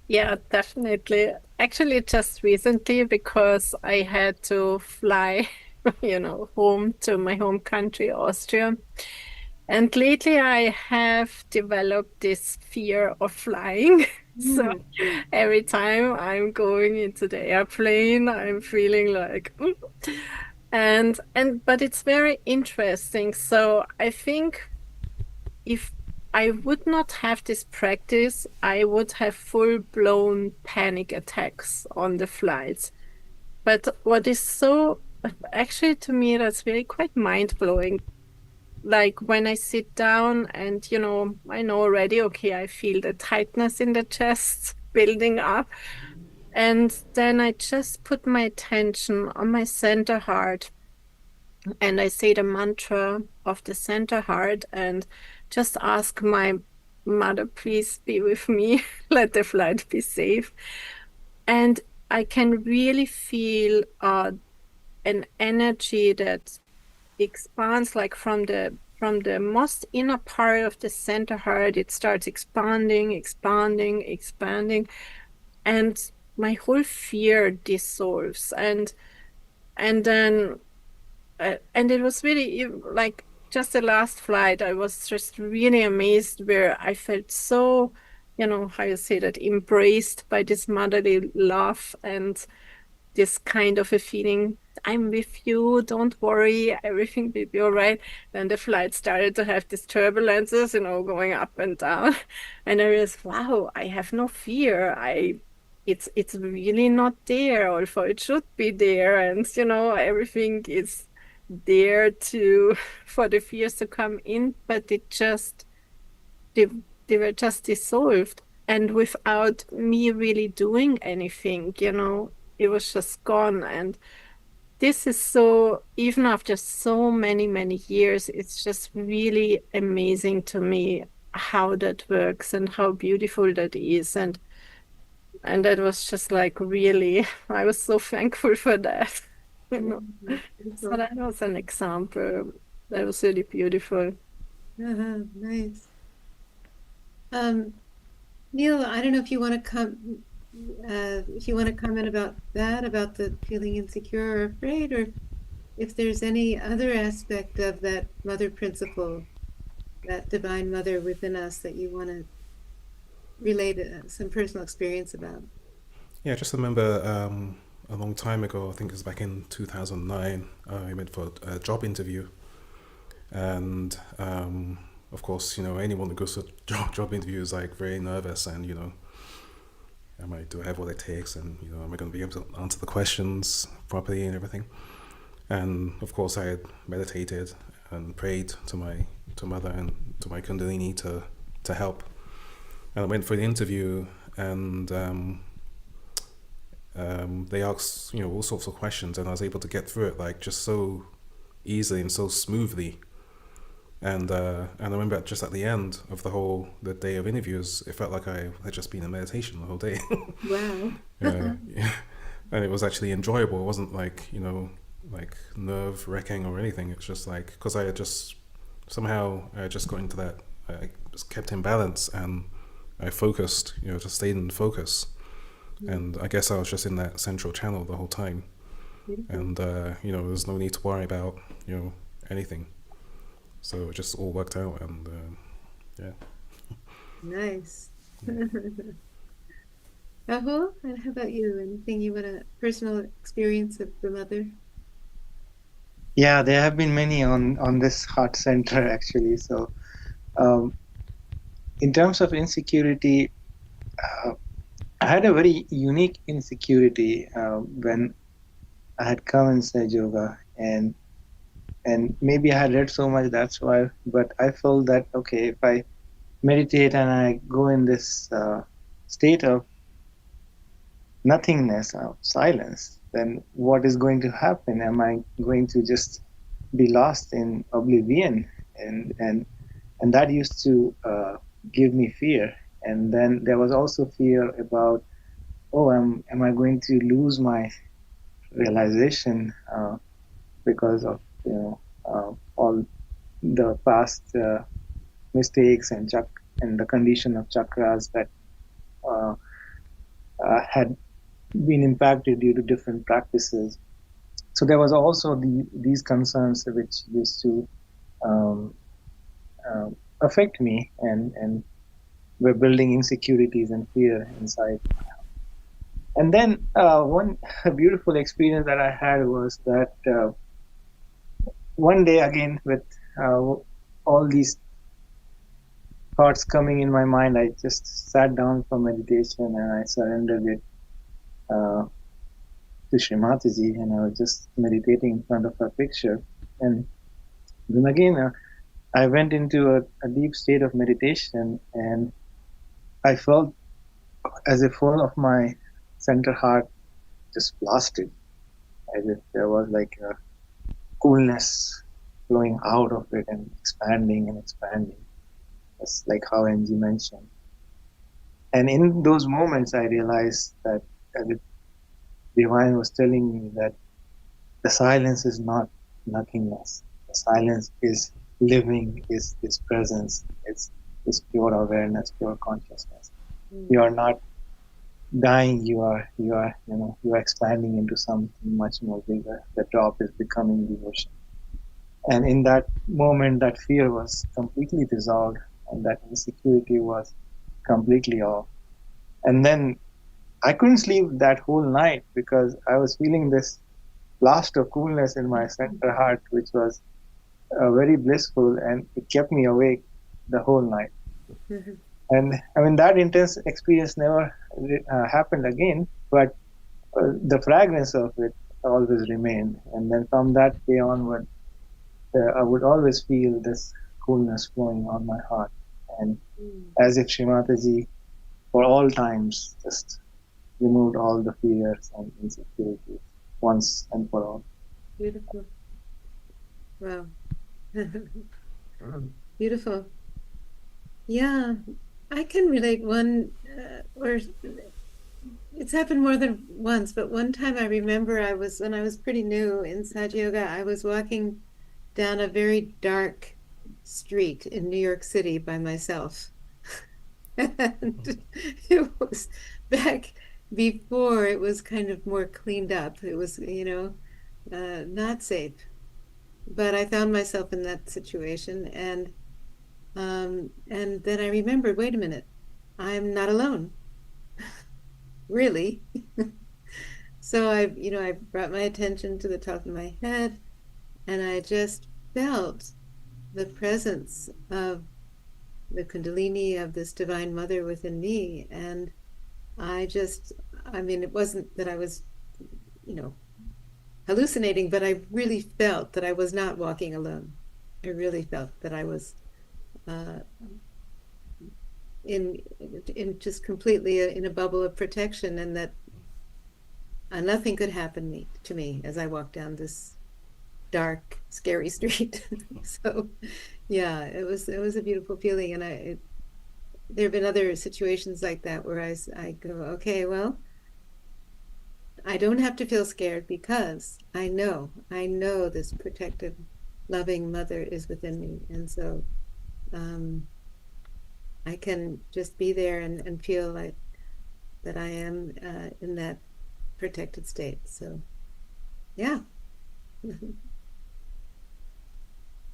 Yeah, definitely. Actually, just recently, because I had to fly, home to my home country, Austria. And lately, I have developed this fear of flying. So every time I'm going into the airplane, I'm feeling like, "Mm." But it's very interesting. So I think if I would not have this practice, I would have full-blown panic attacks on the flights. But what is so, actually to me, that's really quite mind-blowing. Like when I sit down and, I know already, okay, I feel the tightness in the chest building up. And then I just put my attention on my center heart, and I say the mantra of the center heart and just ask my mother, please be with me, let the flight be safe. And I can really feel an energy that expands, like from the most inner part of the center heart. It starts expanding, expanding, expanding, and my whole fear dissolves. And then and it was really like just the last flight, I was just really amazed, where I felt so, how you say that, embraced by this motherly love, and this kind of a feeling, I'm with you, don't worry, everything will be all right. Then the flight started to have these turbulences, going up and down. And I realized, wow, I have no fear. It's really not there, although it should be there. And everything is there to for the fears to come in, but they, they were just dissolved. And without me really doing anything, it was just gone. And this is so, even after so many, many years, it's just really amazing to me how that works and how beautiful that is. And that was just like really, I was so thankful for that. So that was an example that was really beautiful. Nice. Neil, I don't know if you want to comment about that, about the feeling insecure or afraid, or if there's any other aspect of that mother principle, that divine mother within us, that you want to relate some personal experience about. Yeah, I just remember a long time ago, I think it was back in 2009, I went for a job interview. And of course, anyone who goes to a job interview is like very nervous, and do I have what it takes, and am I going to be able to answer the questions properly and everything. And of course, I had meditated and prayed to my mother and to my Kundalini to help. And I went for the interview, and they asked all sorts of questions, and I was able to get through it like just so easily and so smoothly. And I remember just at the end of the day of interviews, it felt like I had just been in meditation the whole day. Wow. Yeah. And it was actually enjoyable. It wasn't like like nerve-wracking or anything. It's just like, because I had just got into that, I just kept in balance, and I focused, just stayed in focus. And I guess I was just in that central channel the whole time. And there's no need to worry about anything. So it just all worked out, and yeah. Nice. Rahul, and how about you? Anything you want to, personal experience of the mother? Yeah, there have been many on this heart center actually. So In terms of insecurity, I had a very unique insecurity when I had come in Sahaja Yoga, and maybe I had read so much, that's why. But I felt that okay, if I meditate and I go in this state of nothingness, of silence, then what is going to happen? Am I going to just be lost in oblivion? And that used to give me fear. And then there was also fear about, oh, am I going to lose my realization because of all the past mistakes and the condition of chakras that uh, had been impacted due to different practices. So there was also these concerns which used to um, affect me, and were building insecurities and fear inside. And then one beautiful experience that I had was that one day again, with all these thoughts coming in my mind, I just sat down for meditation and I surrendered it to Shri Mataji, and I was just meditating in front of her picture. And then again, I went into a deep state of meditation, and I felt as if all of my center heart just blasted, as if there was like a coolness flowing out of it and expanding and expanding. Just like how Angi mentioned. And in those moments, I realized that the Divine was telling me that the silence is not nothingness. The silence is living, is presence. It's pure awareness, pure consciousness. You are not dying. You are expanding into something much more bigger. The drop is becoming the ocean. And in that moment, that fear was completely dissolved, and that insecurity was completely off. And then I couldn't sleep that whole night because I was feeling this blast of coolness in my center heart, which was very blissful, and it kept me awake the whole night. Mm-hmm. And I mean, that intense experience never happened again, but the fragrance of it always remained. And then from that day onward, I would always feel this coolness flowing on my heart, and as if Shri Mataji, for all times, just removed all the fears and insecurities once and for all. Beautiful. Wow. Beautiful. Yeah, I can relate one, or it's happened more than once, but one time I remember when I was pretty new in Sahaja Yoga, I was walking down a very dark street in New York City by myself. And it was back before it was kind of more cleaned up. It was, not safe. But I found myself in that situation, and then I remembered, wait a minute, I'm not alone. Really? So I brought my attention to the top of my head, and I just felt the presence of the Kundalini, of this Divine Mother within me. And it wasn't that I was, hallucinating, but I really felt that I was not walking alone. I really felt that I was in just completely in a bubble of protection, and that nothing could happen to me as I walked down this dark, scary street. So, yeah, it was a beautiful feeling, and there have been other situations like that where I go, okay, well, I don't have to feel scared because I know this protective, loving Mother is within me, and so I can just be there and feel like that I am in that protected state. So, yeah.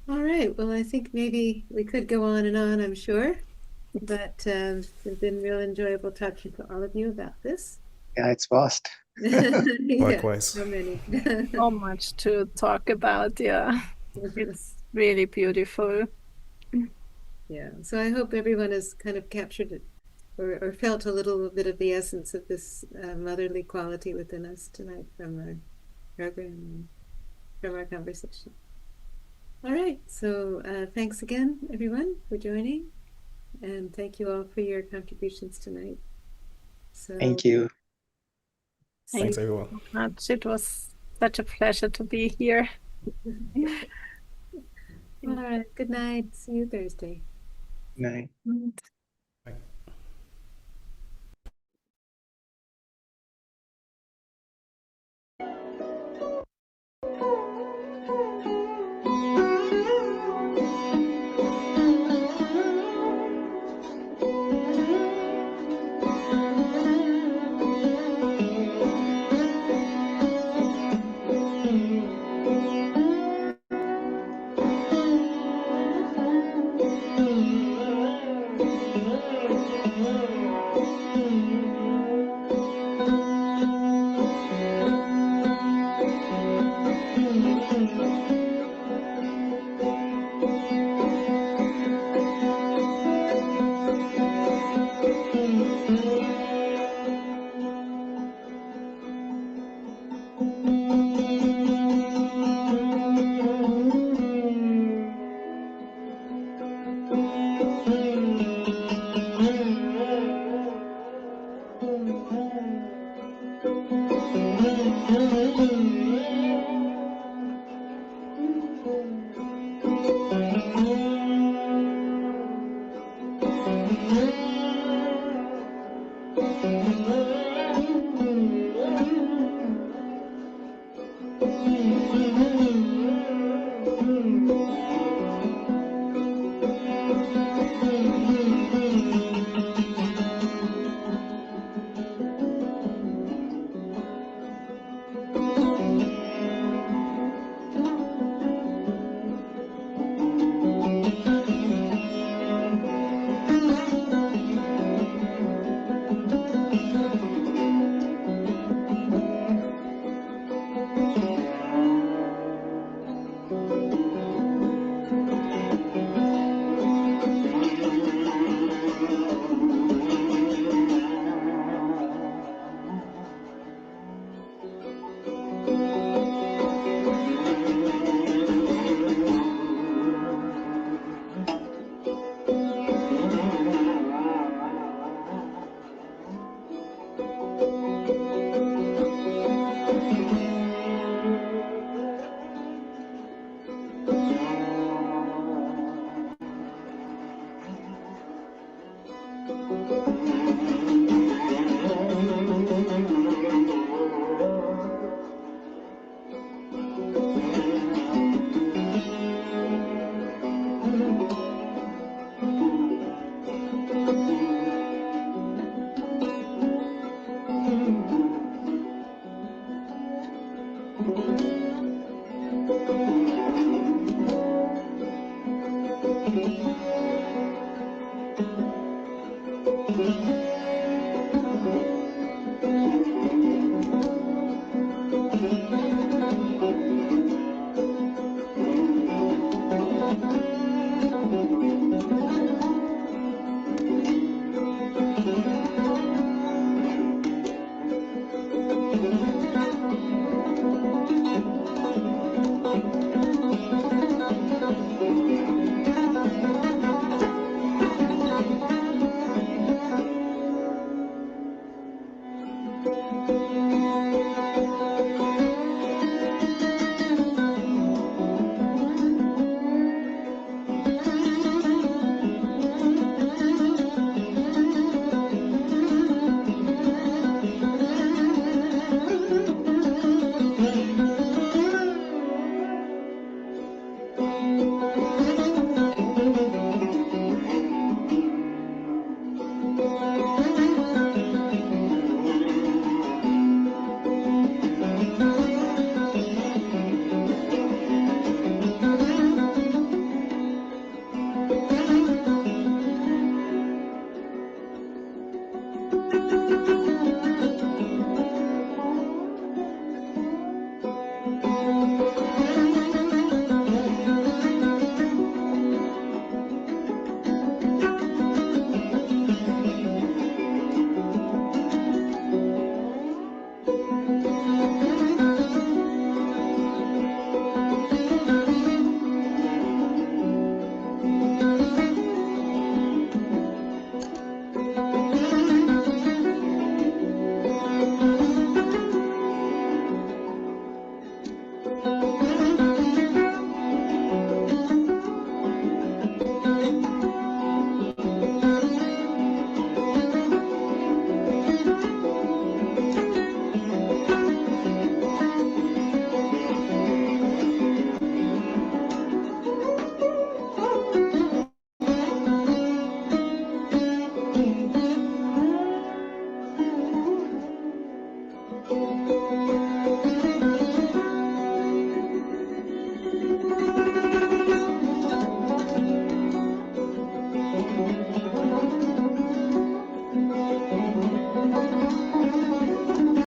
All right. Well, I think maybe we could go on and on, I'm sure, but it's been real enjoyable talking to all of you about this. Yeah, it's vast. Likewise. So many. So much to talk about. Yeah, it's really beautiful. Yeah. So I hope everyone has kind of captured it or felt a little bit of the essence of this motherly quality within us tonight from our program and from our conversation. All right. So thanks again, everyone, for joining. And thank you all for your contributions tonight. So Thank you. Thanks, everyone. It was such a pleasure to be here. All right. Good night. See you Thursday. Night.